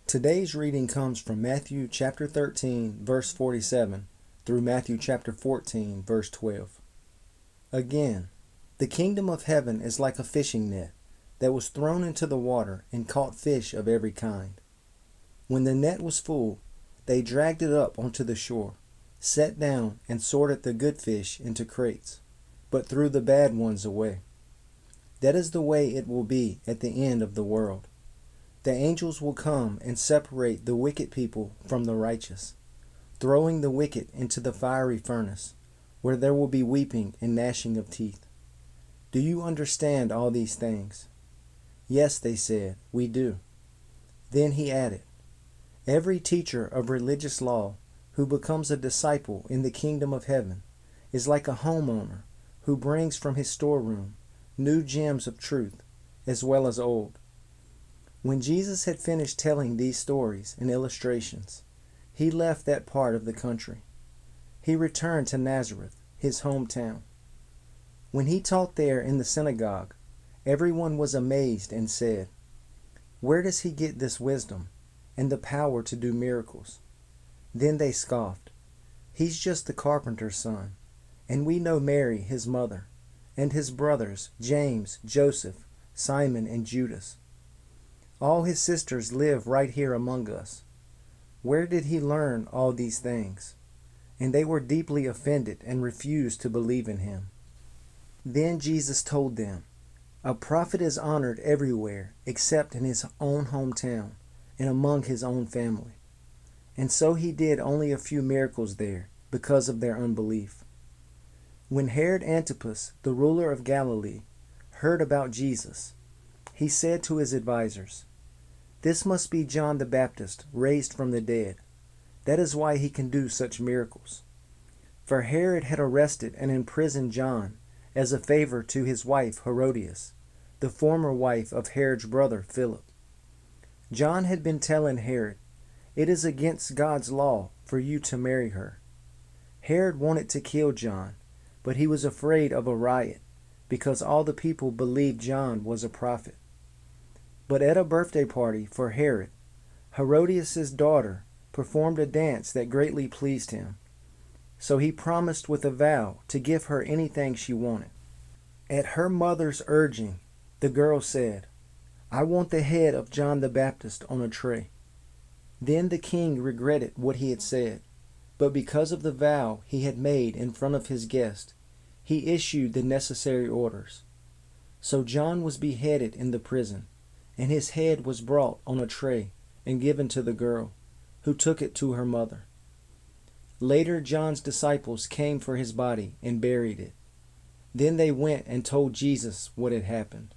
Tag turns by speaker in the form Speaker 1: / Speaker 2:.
Speaker 1: Today's reading comes from Matthew chapter 13, verse 47, through Matthew chapter 14, verse 12. Again, the kingdom of heaven is like a fishing net that was thrown into the water and caught fish of every kind. When the net was full, they dragged it up onto the shore, sat down, and sorted the good fish into crates, but threw the bad ones away. That is the way it will be at the end of the world. The angels will come and separate the wicked people from the righteous, throwing the wicked into the fiery furnace, where there will be weeping and gnashing of teeth. Do you understand all these things? Yes, they said, we do. Then he added, every teacher of religious law who becomes a disciple in the kingdom of heaven is like a homeowner who brings from his storeroom new gems of truth as well as old. When Jesus had finished telling these stories and illustrations, he left that part of the country. He returned to Nazareth, his hometown. When he taught there in the synagogue, everyone was amazed and said, where does he get this wisdom and the power to do miracles? Then they scoffed, he's just the carpenter's son, and we know Mary, his mother, and his brothers, James, Joseph, Simon, and Judas. All his sisters live right here among us. Where did he learn all these things? And they were deeply offended and refused to believe in him. Then Jesus told them, a prophet is honored everywhere except in his own hometown and among his own family. And so he did only a few miracles there because of their unbelief. When Herod Antipas, the ruler of Galilee, heard about Jesus, he said to his advisers, this must be John the Baptist raised from the dead. That is why he can do such miracles. For Herod had arrested and imprisoned John as a favor to his wife Herodias, the former wife of Herod's brother Philip. John had been telling Herod, it is against God's law for you to marry her. Herod wanted to kill John, but he was afraid of a riot because all the people believed John was a prophet. But at a birthday party for Herod, Herodias' daughter performed a dance that greatly pleased him. So he promised with a vow to give her anything she wanted. At her mother's urging, the girl said, I want the head of John the Baptist on a tray. Then the king regretted what he had said, but because of the vow he had made in front of his guest, he issued the necessary orders. So John was beheaded in the prison, and his head was brought on a tray and given to the girl, who took it to her mother. Later John's disciples came for his body and buried it. Then they went and told Jesus what had happened.